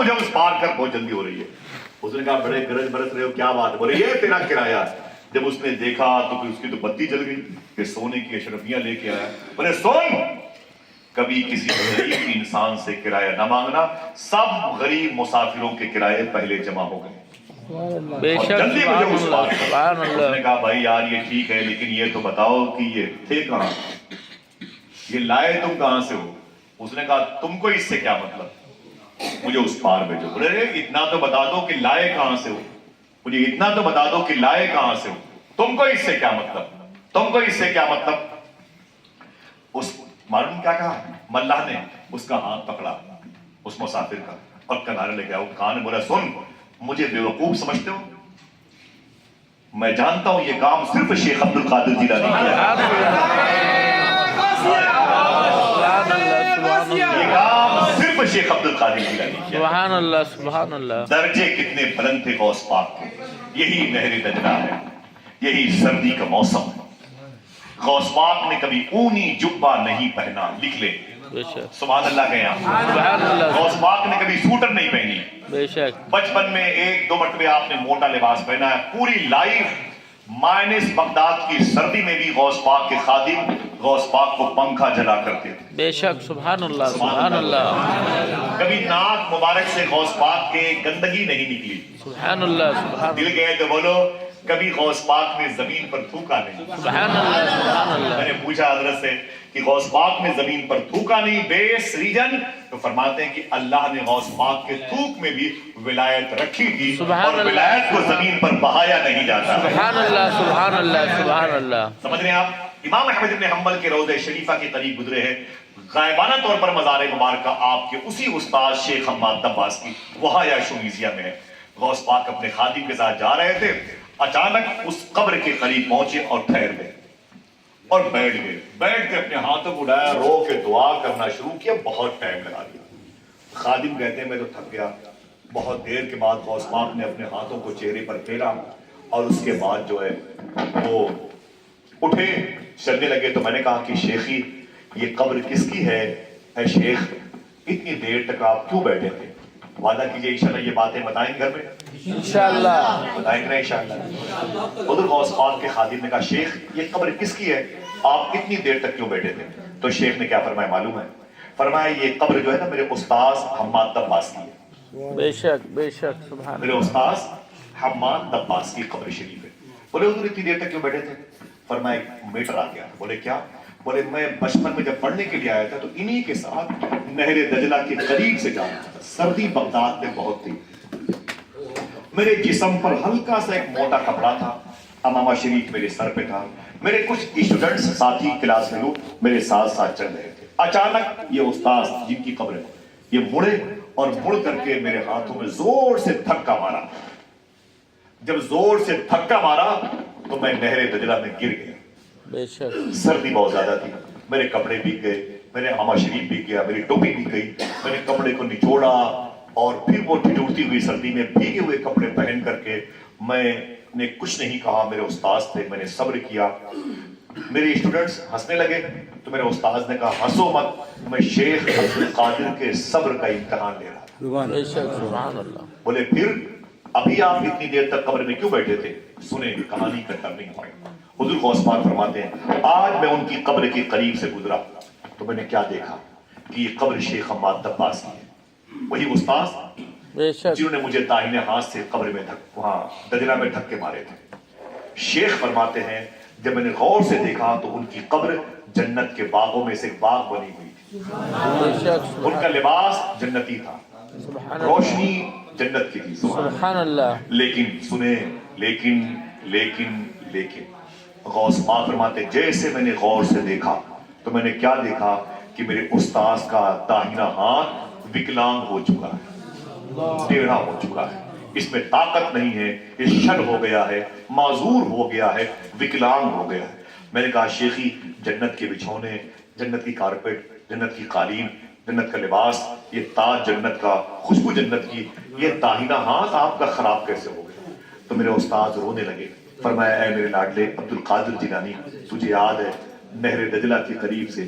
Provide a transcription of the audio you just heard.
مجھے اس پار کر، بہت جلدی ہو رہی ہے۔ اس نے کہا بڑے گرج برس رہے ہو، کیا بات ہے؟ بولے یہ تیرا کرایہ۔ جب اس نے دیکھا تو پھر اس کی تو بتی جل گئی کہ سونے کی اشرفیاں لے کے آیا۔ بولے سن، کبھی کسی غریب انسان سے کرایہ نہ مانگنا، سب غریب مسافروں کے کرائے پہلے جمع ہو گئے بے اور شک، جلدی مجھے اس پار کر۔ سبحان اس نے اللہ، کہا بھائی یار یہ ٹھیک ہے، لیکن یہ تو بتاؤ کہ یہ تھے کہاں، یہ لائے تم کہاں سے ہو؟ اس نے کہا تم کو اس سے کیا مطلب، مجھے اس پار بھیجو۔ بولے اتنا تو بتا دو کہ لائے کہاں سے ہو، مجھے اتنا تو بتا دو کہ لائے کہاں سے ہو، تم کو اس سے کیا مطلب، تم کو اس سے کیا مطلب۔ اس معلوم کیا کہا، ملاح نے اس کا ہاتھ پکڑا اس مسافر کا اور کنارے لے گیا۔ وہ کان بولا سن، مجھے بیوقوف سمجھتے ہو؟ میں جانتا ہوں یہ کام صرف شیخ عبد القادر جیلانی کیا ہے، یہ کام صرف شیخ عبد القادر جیلانی کیا ہے۔ سبحان اللہ، سبحان اللہ، درجے کتنے بلند تھے غوث پاک کے۔ یہی نہر دجلہ ہے، یہی سردی کا موسم ہے۔ غوث پاک نے کبھی اونی جبہ نہیں پہنا، لکھ لے بے شک، سبحان اللہ کے یہاں۔ سبحان اللہ، غوث پاک نے کبھی سوٹر نہیں پہنی۔ بے شک، بچپن میں ایک دو مرتبہ آپ نے موٹا لباس پہنا ہے۔ پوری لائف مائنس بغداد کی سردی میں بھی غوث پاک کے خادم غوث پاک کو پنکھا جلا کرتے تھے۔ بے شک، سبحان اللہ، سبحان اللہ، کبھی ناک مبارک سے غوث پاک کے گندگی نہیں نکلی۔ سبحان اللہ، سبحان دل گئے تو بولو، کبھی غوث پاک نے زمین پر تھوکا نہیں۔ سبحان اللہ، سبحان اللہ، میں نے پوچھا حضرت سے کہ غوث پاک نے زمین پر تھوکا نہیں، بیس ریجن، تو فرماتے ہیں کہ اللہ نے غوث پاک کے تھوک میں بھی ولایت رکھی تھی سبحان اور اللہ، ولایت کو زمین پر بہایا نہیں جاتا۔ سبحان اللہ، سبحان اللہ، سبحان اللہ، سمجھ رہے ہیں آپ؟ امام احمد بن حنبل کے روضہ شریفہ کے قریب گزرے ہیں، غائبانہ طور پر مزار مبارکہ آپ کے اسی استاد شیخ حماد دباس کی وہاں یا شونیزیا میں ہے۔ غوث پاک اپنے خادم کے ساتھ جا رہے تھے، اچانک اس قبر کے قریب پہنچے اور ٹھہر گئے اور بیٹھ گئے۔ بیٹھ کے اپنے ہاتھوں کو اٹھایا، رو کے دعا کرنا شروع کیا، بہت ٹائم لگا دیا۔ خادم کہتے ہیں میں تو تھک گیا۔ بہت دیر کے بعد غوث پاک نے اپنے ہاتھوں کو چہرے پر پھیرا اور اس کے بعد جو ہے وہ اٹھے چلنے لگے۔ تو میں نے کہا کہ شیخی یہ قبر کس کی ہے؟ اے شیخ اتنی دیر تک آپ کیوں بیٹھے تھے؟ وعدہ کیجئے انشاءاللہ یہ باتیں بتائیں گھر میں، انشاءاللہ، بتائیں گے نا انشاءاللہ۔ ادھر غوث پاک کے خادم نے کہا شیخ یہ قبر کس کی ہے؟ آپ اتنی دیر تک کیوں بیٹھے تھے؟ تو شیخ نے کیا فرمایا معلوم ہے؟ فرمایا یہ قبر جو ہے نا میرے استاذ حماد دباس کی ہے، بے شک، بے شک، سبحان میرے اللہ، استاذ حماد دباس کی قبر شریف ہے۔ بولے ادھر اتنی دیر تک کیوں بیٹھے تھے؟ فرمایا ایک میٹر آ گیا۔ بولے کیا؟ بولے میں بچپن میں جب پڑھنے کے لیے آیا تھا تو انہی کے ساتھ نہر دجلہ کے قریب سے جانا تھا۔ سردی بغداد میں بہت تھی، میرے جسم پر ہلکا سا ایک موٹا کپڑا تھا، امامہ شریف میرے سر پہ تھا، میرے کچھ اسٹوڈنٹس ساتھی کلاس میں لوگ میرے ساتھ ساتھ چل رہے تھے۔ اچانک یہ استاذ جن کی قبر ہے یہ مڑے اور مڑ کر کے میرے ہاتھوں میں زور سے دھکا مارا۔ جب زور سے دھکا مارا تو میں نہر دجلہ میں گر گیا۔ بے شک، سردی بہت زیادہ تھی، میرے کپڑے بھیگ گئے، میرے امامہ شریف بھیگ گیا، میری ٹوپی بھیگ گئی۔ میں نے کپڑے کو نچوڑا اور پھر وہ ٹھٹورتی ہوئی سردی میں بھیگے ہوئے کپڑے پہن کر کے میں نے کچھ نہیں کہا۔ میرے استاذ تھے، میں نے صبر کیا۔ میرے اسٹوڈنٹس ہنسنے لگے تو میرے استاذ نے کہا ہنسو مت، میں شیخ عبد القادر کے صبر کا امتحان لے رہا تھا۔ بے شک، سبحان اللہ، بولے پھر ابھی آپ اتنی دیر تک قبر میں کیوں بیٹھے تھے؟ سنیں کہانی کا ٹرننگ پوائنٹ۔ حضور غوث پاک فرماتے ہیں آج میں ان کی قبر کے قریب سے گزرا تو میں نے کیا دیکھا کہ یہ قبر شیخ حماد دباس کی ہے، وہی استاذ بے شک، جنہوں نے مجھے داہنے ہاتھ سے قبر میں وہاں دجلہ میں دھکے مارے تھے۔ شیخ فرماتے ہیں جب میں نے غور سے دیکھا تو ان کی قبر جنت کے باغوں میں سے ایک باغ بنی ہوئی تھی، بے شک، ان کا لباس جنتی تھا، سبحان اللہ، روشنی جنت کی تھی۔ سبحان اللہ، لیکن سنیں لیکن لیکن لیکن غوث پاک فرماتے جیسے میں نے غور سے دیکھا تو میں نے کیا دیکھا کہ میرے استاذ کا داہنا ہاتھ وکلانگ ہو چکا ہے، ٹیڑھا ہو چکا ہے، اس میں طاقت نہیں ہے، یہ شل ہو گیا ہے، معذور ہو گیا ہے، وکلانگ ہو گیا ہے۔ میں نے کہا شیخی جنت کے بچھونے، جنت کی کارپیٹ، جنت کی قالین، جنت کا لباس، یہ تاج جنت کا، خوشبو جنت کی، یہ داہنا ہاتھ آپ کا خراب کیسے ہو گیا؟ تو میرے استاد رونے لگے۔ فرمایا اے میرے لاڈلے عبد القادر جیلانی، تجھے یاد ہے نہر دجلہ کے قریب سے